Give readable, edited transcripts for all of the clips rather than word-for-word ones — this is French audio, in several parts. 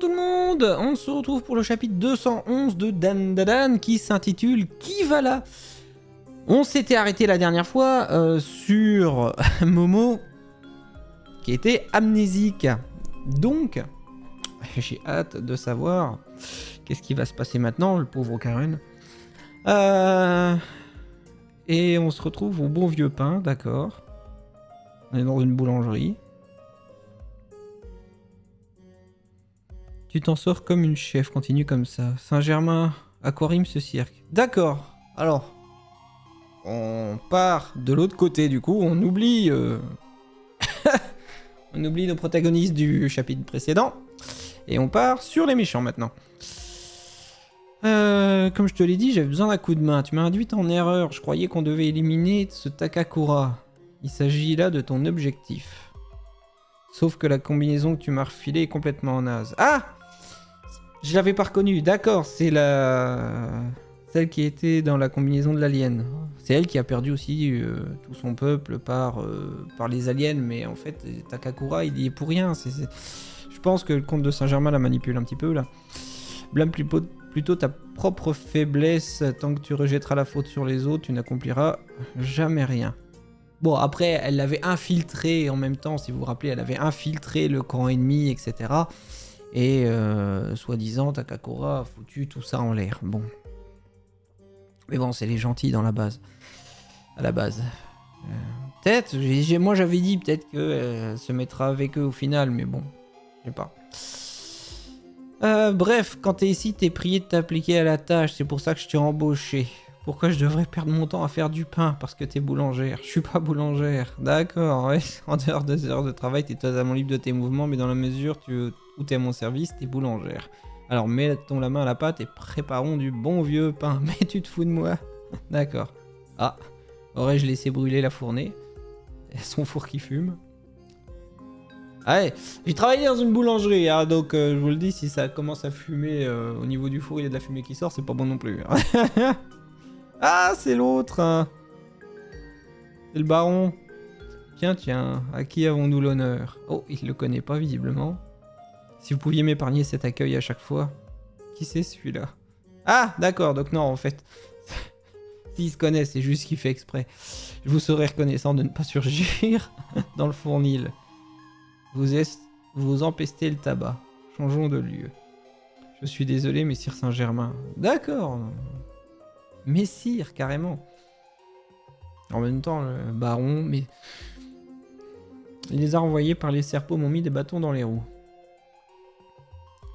tout le monde. On se retrouve pour le chapitre 211 de Dandadan qui s'intitule Qui va là? On s'était arrêté la dernière fois sur Momo qui était amnésique. Donc, j'ai hâte de savoir qu'est-ce qui va se passer maintenant, le pauvre Karen. Et on se retrouve au bon vieux pain, d'accord. On est dans une boulangerie. Tu t'en sors comme une chef, continue comme ça. Saint-Germain, aquarium, ce cirque. D'accord, alors... On part de l'autre côté, du coup, on oublie... on oublie nos protagonistes du chapitre précédent. Et on part sur les méchants, maintenant. Comme je te l'ai dit, j'avais besoin d'un coup de main. Tu m'as induit en erreur. Je croyais qu'on devait éliminer ce Takakura. Il s'agit là de ton objectif. Sauf que la combinaison que tu m'as refilée est complètement naze. Ah! Je l'avais pas reconnue. D'accord, c'est celle qui était dans la combinaison de l'alien. C'est elle qui a perdu aussi tout son peuple par les aliens. Mais en fait, Takakura, il y est pour rien. Je pense que le comte de Saint-Germain la manipule un petit peu, là. Blâme plutôt ta propre faiblesse. Tant que tu rejetteras la faute sur les autres, tu n'accompliras jamais rien. Bon, après, elle l'avait infiltré en même temps, si vous vous rappelez, elle avait infiltré le camp ennemi, etc. Et, soi-disant, Takakura a foutu tout ça en l'air. Bon. Mais bon, c'est les gentils dans la base. À la base. Peut-être, moi j'avais dit peut-être qu'elle se mettra avec eux au final, mais bon, je sais pas. Bref, quand t'es ici, t'es prié de t'appliquer à la tâche, c'est pour ça que je t'ai embauché. Pourquoi je devrais perdre mon temps à faire du pain? Parce que t'es boulangère. Je suis pas boulangère. D'accord, ouais. En dehors des heures de travail, t'es totalement libre de tes mouvements, mais dans la mesure où t'es à mon service, t'es boulangère. Alors mettons la main à la pâte et préparons du bon vieux pain. Mais tu te fous de moi? D'accord. Ah, aurais-je laissé brûler la fournée? Son four qui fume. Ouais, j'ai travaillé dans une boulangerie, hein, donc je vous le dis, si ça commence à fumer au niveau du four, il y a de la fumée qui sort, c'est pas bon non plus. Ah, c'est l'autre, hein. C'est le baron. Tiens, à qui avons-nous l'honneur? Oh, il le connaît pas visiblement. Si vous pouviez m'épargner cet accueil à chaque fois. Qui c'est celui-là? Ah, d'accord, donc non, en fait. S'il se connaît, c'est juste qu'il fait exprès. Je vous serais reconnaissant de ne pas surgir dans le fournil. Vous empestez le tabac. Changeons de lieu. Je suis désolé, messire Saint-Germain. D'accord. Messire, carrément. En même temps, le baron, mais... Les envoyés par les serpents m'ont mis des bâtons dans les roues.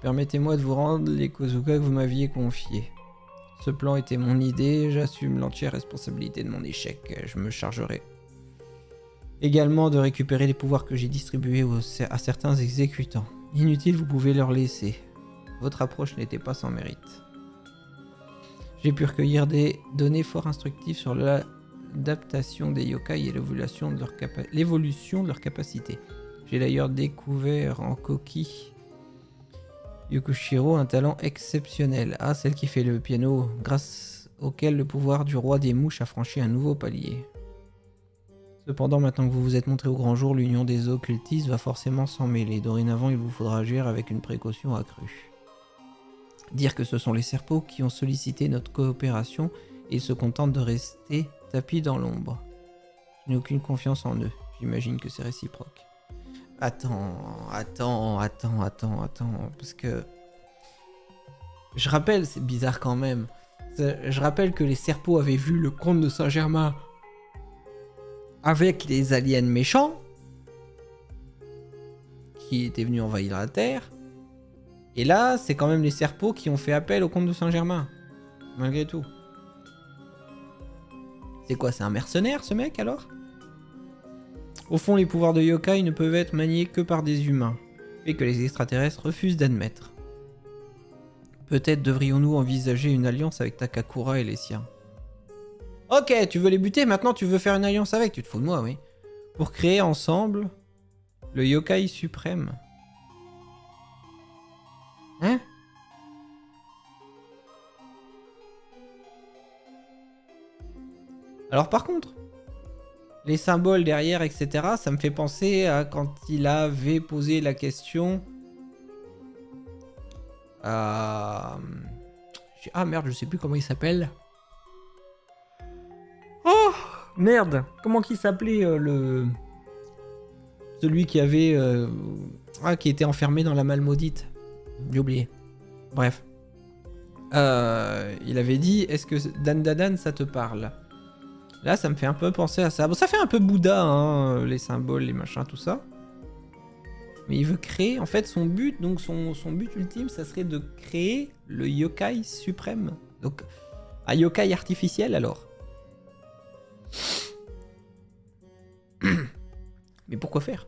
Permettez-moi de vous rendre les Kozuka que vous m'aviez confiés. Ce plan était mon idée, j'assume l'entière responsabilité de mon échec. Je me chargerai également de récupérer les pouvoirs que j'ai distribués à certains exécutants. Inutile, vous pouvez leur laisser. Votre approche n'était pas sans mérite. J'ai pu recueillir des données fort instructives sur l'adaptation des yokai et l'évolution de leur capacité. J'ai d'ailleurs découvert en Koki Yokushiro un talent exceptionnel. Ah, celle qui fait le piano, grâce auquel le pouvoir du roi des mouches a franchi un nouveau palier. Cependant, maintenant que vous vous êtes montré au grand jour, l'union des occultistes va forcément s'en mêler. Dorénavant, il vous faudra agir avec une précaution accrue. Dire que ce sont les serpents qui ont sollicité notre coopération et ils se contentent de rester tapis dans l'ombre. Je n'ai aucune confiance en eux. J'imagine que c'est réciproque. Attends, parce que... Je rappelle, c'est bizarre quand même. Je rappelle que les serpents avaient vu le comte de Saint-Germain avec les aliens méchants qui étaient venus envahir la Terre. Et là, c'est quand même les serpents qui ont fait appel au comte de Saint-Germain. Malgré tout. C'est quoi, c'est un mercenaire ce mec alors? Au fond, les pouvoirs de yokai ne peuvent être maniés que par des humains, et que les extraterrestres refusent d'admettre. Peut-être devrions-nous envisager une alliance avec Takakura et les siens. Ok, tu veux les buter, maintenant tu veux faire une alliance avec, tu te fous de moi, oui. Pour créer ensemble le yokai suprême. Hein? Alors par contre, les symboles derrière, etc., ça me fait penser à quand il avait posé la question Ah merde, je sais plus comment il s'appelle. Oh merde, comment qu'il s'appelait celui qui avait qui était enfermé dans la malle maudite. J'ai oublié. Bref. Il avait dit, est-ce que Dan ça te parle? Là, ça me fait un peu penser à ça. Bon, ça fait un peu Bouddha, hein, les symboles, les machins, tout ça. Mais il veut créer, en fait, son but, donc son but ultime, ça serait de créer le yokai suprême. Donc, un yokai artificiel, alors. Mais pourquoi faire?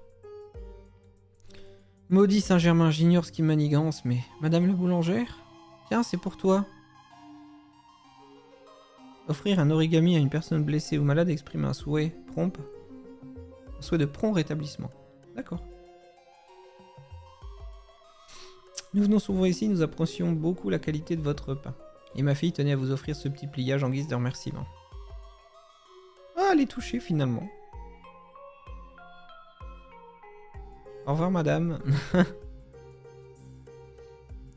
Maudit Saint-Germain, j'ignore ce qui manigance, mais... Madame la boulangère? Tiens, c'est pour toi. Offrir un origami à une personne blessée ou malade exprime un souhait prompt. Un souhait de prompt rétablissement. D'accord. Nous venons souvent ici, nous apprécions beaucoup la qualité de votre repas. Et ma fille tenait à vous offrir ce petit pliage en guise de remerciement. Ah, elle est touchée finalement. Au revoir madame.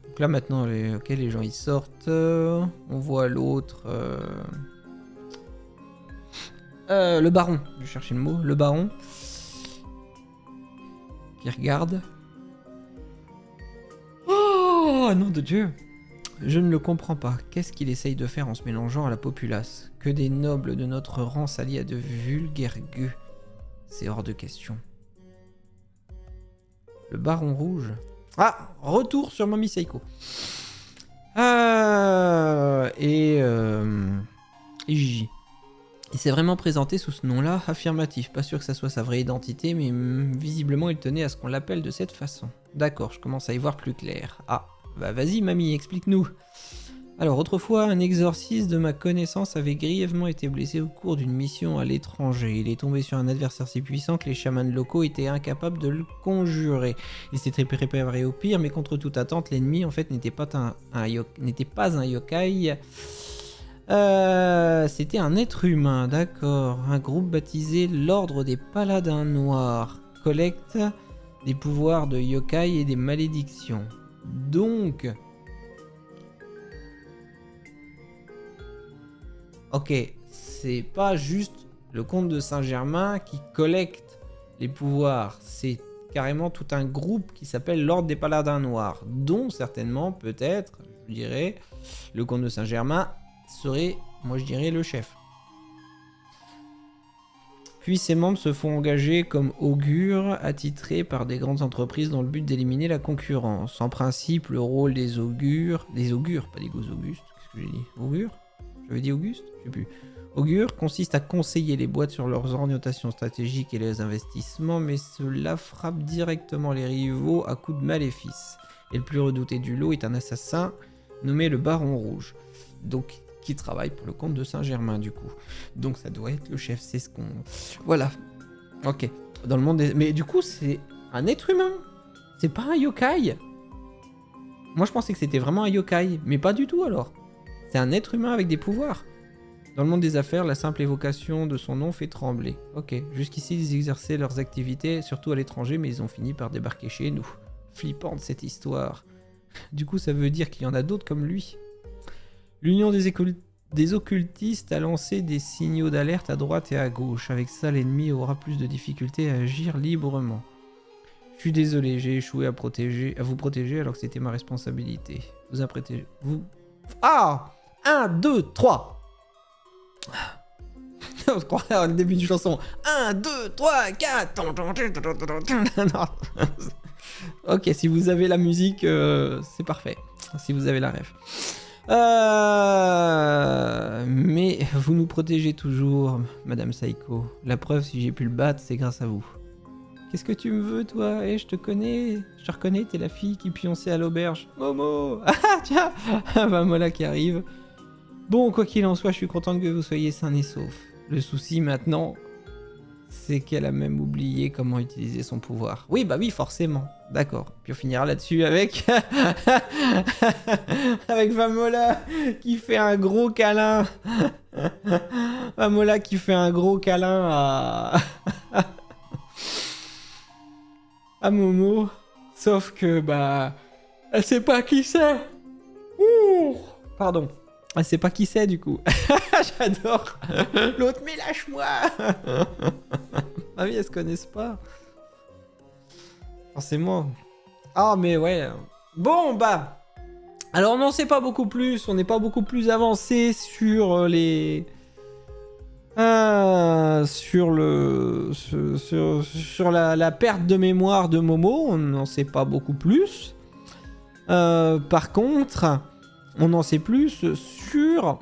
Donc là maintenant, les gens ils sortent. On voit l'autre. Le baron. Je vais chercher le mot. Le baron. Qui regarde. Oh, nom de Dieu! Je ne le comprends pas. Qu'est-ce qu'il essaye de faire en se mélangeant à la populace? Que des nobles de notre rang s'allient à de vulgaires gueux. C'est hors de question. Le baron rouge. Ah! Retour sur Mommy Seiko. Et Gigi. Il s'est vraiment présenté sous ce nom-là, affirmatif. Pas sûr que ça soit sa vraie identité, mais visiblement il tenait à ce qu'on l'appelle de cette façon. D'accord, je commence à y voir plus clair. Ah, bah vas-y mamie, explique-nous. Alors autrefois, un exorciste de ma connaissance avait grièvement été blessé au cours d'une mission à l'étranger. Il est tombé sur un adversaire si puissant que les chamans locaux étaient incapables de le conjurer. Il s'était préparé au pire, mais contre toute attente, l'ennemi en fait n'était pas un yokai. C'était un être humain, d'accord. Un groupe baptisé l'Ordre des Paladins Noirs collecte des pouvoirs de yokai et des malédictions. Donc... Ok, c'est pas juste le comte de Saint-Germain qui collecte les pouvoirs, c'est carrément tout un groupe qui s'appelle l'Ordre des Paladins Noirs, dont certainement, peut-être, je dirais, le comte de Saint-Germain serait, moi je dirais, le chef. Puis ses membres se font engager comme augures attitrés par des grandes entreprises dans le but d'éliminer la concurrence. En principe, le rôle des augures, pas des augustes, qu'est-ce que j'ai dit? Augures? J'avais dit Auguste? Je sais plus. Augure consiste à conseiller les boîtes sur leurs orientations stratégiques et les investissements, mais cela frappe directement les rivaux à coups de maléfices. Et le plus redouté du lot est un assassin nommé le Baron Rouge, donc qui travaille pour le comte de Saint-Germain du coup. Donc ça doit être le chef, c'est ce qu'on... Voilà. Ok. Dans le monde des... Mais du coup c'est un être humain. C'est pas un yokai. Moi je pensais que c'était vraiment un yokai, mais pas du tout alors. C'est un être humain avec des pouvoirs. Dans le monde des affaires, la simple évocation de son nom fait trembler. Ok, jusqu'ici ils exerçaient leurs activités, surtout à l'étranger, mais ils ont fini par débarquer chez nous. Flippante cette histoire. Du coup, ça veut dire qu'il y en a d'autres comme lui. L'Union des occultistes a lancé des signaux d'alerte à droite et à gauche. Avec ça, l'ennemi aura plus de difficultés à agir librement. Je suis désolé, j'ai échoué à vous protéger alors que c'était ma responsabilité. Vous apprêtez... Ah! 1, 2, 3. On se croirait à le début du chanson. 1, 2, 3, 4. Ok, si vous avez la musique, c'est parfait. Si vous avez la ref. Mais vous nous protégez toujours, Madame Seiko. La preuve, si j'ai pu le battre, c'est grâce à vous. Qu'est-ce que tu me veux, toi? Eh, je te connais. Je te reconnais, t'es la fille qui pionçait à l'auberge. Momo! Ah, tiens! Bah, voilà qui arrive. Bon, quoi qu'il en soit, je suis content que vous soyez sains et saufs. Le souci, maintenant, c'est qu'elle a même oublié comment utiliser son pouvoir. Oui, bah oui, forcément. D'accord. Puis on finira là-dessus avec... avec Vamola qui fait un gros câlin. Vamola qui fait un gros câlin à Momo. Sauf que, bah... elle sait pas qui c'est. Pardon. Elle sait pas qui c'est du coup. J'adore. L'autre, mais lâche-moi. Ah oui, elles se connaissent pas. Forcément. Ah mais ouais. Bon bah. Alors on n'en sait pas beaucoup plus. On n'est pas beaucoup plus avancé sur les... sur la perte de mémoire de Momo. On n'en sait pas beaucoup plus. Par contre... On en sait plus sur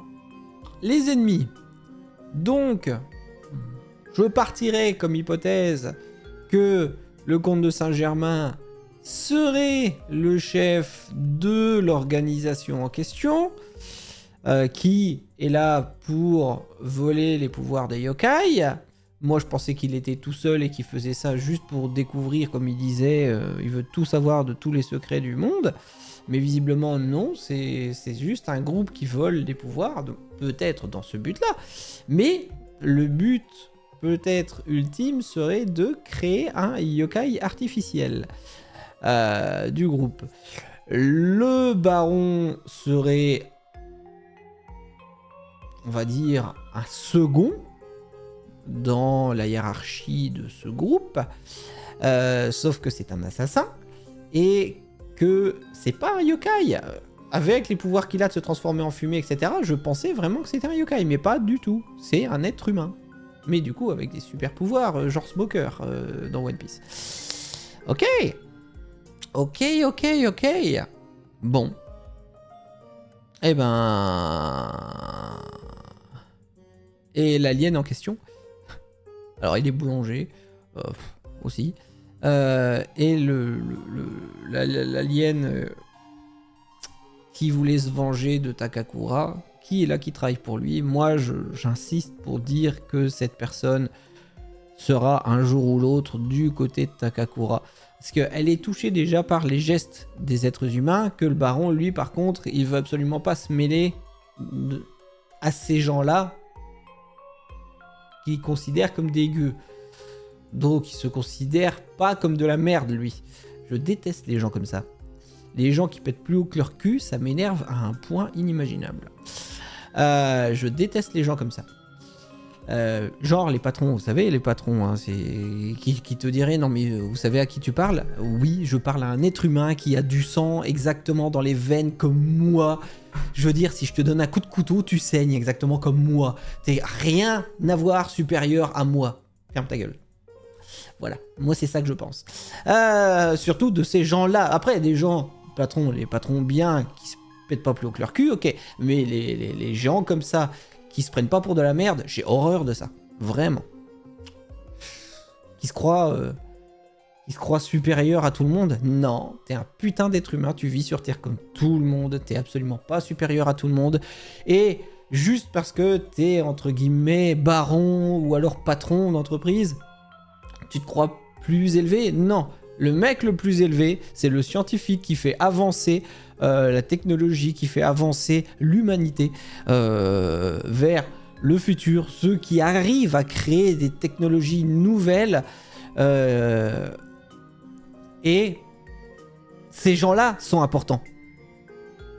les ennemis. Donc, je partirais comme hypothèse que le comte de Saint-Germain serait le chef de l'organisation en question, qui est là pour voler les pouvoirs des yokai. Moi, je pensais qu'il était tout seul et qu'il faisait ça juste pour découvrir, comme il disait, il veut tout savoir de tous les secrets du monde. Mais visiblement non, c'est juste un groupe qui vole des pouvoirs, peut-être dans ce but-là. Mais le but, peut-être ultime, serait de créer un yokai artificiel du groupe. Le baron serait, on va dire, un second dans la hiérarchie de ce groupe, sauf que c'est un assassin, et que c'est pas un yokai. Avec les pouvoirs qu'il a de se transformer en fumée, etc., je pensais vraiment que c'était un yokai, mais pas du tout. C'est un être humain. Mais du coup, avec des super pouvoirs, genre Smoker dans One Piece. Ok. Bon. Eh ben... Et l'alien en question. Alors, il est boulanger. Aussi. Et l'alien qui voulait se venger de Takakura, qui est là, qui travaille pour lui. Moi, j'insiste pour dire que cette personne sera un jour ou l'autre du côté de Takakura. Parce qu'elle est touchée déjà par les gestes des êtres humains, que le baron, lui, par contre, il veut absolument pas se mêler à ces gens-là qu'il considère comme des gueux. Donc il se considère pas comme de la merde, lui. Je déteste les gens comme ça. Les gens qui pètent plus haut que leur cul, ça m'énerve à un point inimaginable. Je déteste les gens comme ça. Genre les patrons, vous savez, les patrons, hein, qui te diraient, non mais vous savez à qui tu parles? Oui, je parle à un être humain qui a du sang exactement dans les veines comme moi. Je veux dire, si je te donne un coup de couteau, tu saignes exactement comme moi. T'es rien à voir supérieur à moi. Ferme ta gueule. Voilà, moi c'est ça que je pense. Surtout de ces gens-là. Après, des gens, les patrons bien, qui se pètent pas plus haut que leur cul, ok. Mais les gens comme ça, qui se prennent pas pour de la merde, j'ai horreur de ça. Vraiment. Qui se croient supérieurs à tout le monde. Non, t'es un putain d'être humain, tu vis sur Terre comme tout le monde, t'es absolument pas supérieur à tout le monde. Et juste parce que t'es, entre guillemets, baron ou alors patron d'entreprise, tu te crois plus élevé? Non. Le mec le plus élevé, c'est le scientifique qui fait avancer la technologie, qui fait avancer l'humanité vers le futur. Ceux qui arrivent à créer des technologies nouvelles. Et ces gens-là sont importants.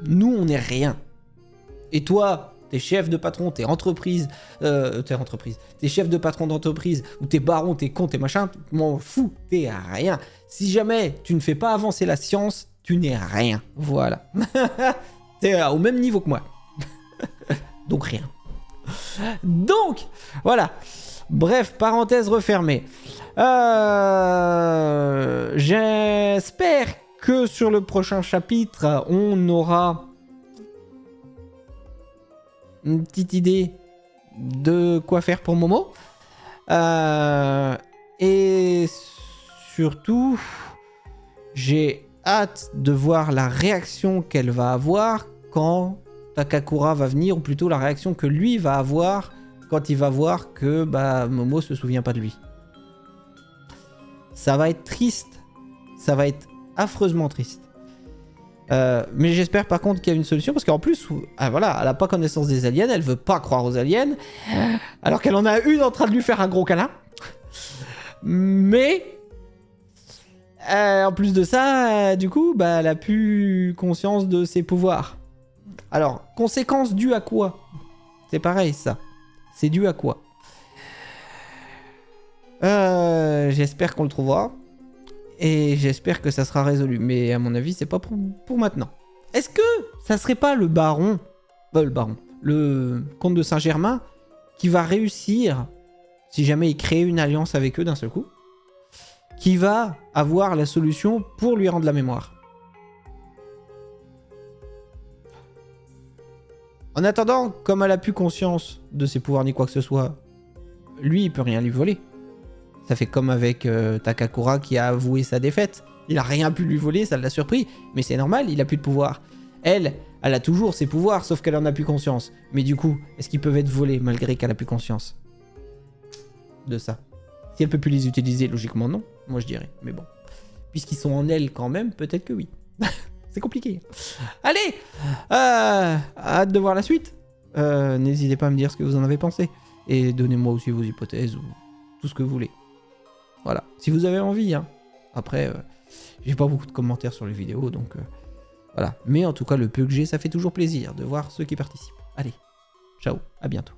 Nous, on n'est rien. Et toi... T'es chef de patron, t'es chef de patron d'entreprise, ou t'es baron, t'es con, t'es machin, m'en fous, t'es rien. Si jamais tu ne fais pas avancer la science, tu n'es rien. Voilà. T'es au même niveau que moi. Donc rien. Donc, voilà. Bref, parenthèse refermée. J'espère que sur le prochain chapitre, on aura une petite idée de quoi faire pour Momo. Et surtout, j'ai hâte de voir la réaction qu'elle va avoir quand Takakura va venir, ou plutôt la réaction que lui va avoir quand il va voir que Momo se souvient pas de lui. Ça va être triste. Ça va être affreusement triste. Mais j'espère par contre qu'il y a une solution, parce qu'en plus, voilà, elle a pas connaissance des aliens, elle veut pas croire aux aliens, alors qu'elle en a une en train de lui faire un gros câlin. Mais en plus de ça, du coup, elle a plus conscience de ses pouvoirs. Alors, conséquence due à quoi? C'est pareil, ça. C'est dû à quoi? J'espère qu'on le trouvera. Et j'espère que ça sera résolu. Mais à mon avis, c'est pas pour maintenant. Est-ce que ça serait pas le baron... le comte de Saint-Germain qui va réussir, si jamais il crée une alliance avec eux d'un seul coup, qui va avoir la solution pour lui rendre la mémoire? En attendant, comme elle a plus conscience de ses pouvoirs ni quoi que ce soit, lui, il peut rien lui voler. Ça fait comme avec Takakura qui a avoué sa défaite. Il a rien pu lui voler, ça l'a surpris. Mais c'est normal, il a plus de pouvoir. Elle a toujours ses pouvoirs, sauf qu'elle en a plus conscience. Mais du coup, est-ce qu'ils peuvent être volés malgré qu'elle a plus conscience de ça? Si elle peut plus les utiliser, logiquement non. Moi je dirais, mais bon. Puisqu'ils sont en elle quand même, peut-être que oui. C'est compliqué. Allez, hâte de voir la suite. N'hésitez pas à me dire ce que vous en avez pensé. Et donnez-moi aussi vos hypothèses ou tout ce que vous voulez. Voilà, si vous avez envie. Hein. Après, j'ai pas beaucoup de commentaires sur les vidéos, donc voilà. Mais en tout cas, le peu que j'ai, ça fait toujours plaisir de voir ceux qui participent. Allez, ciao, à bientôt.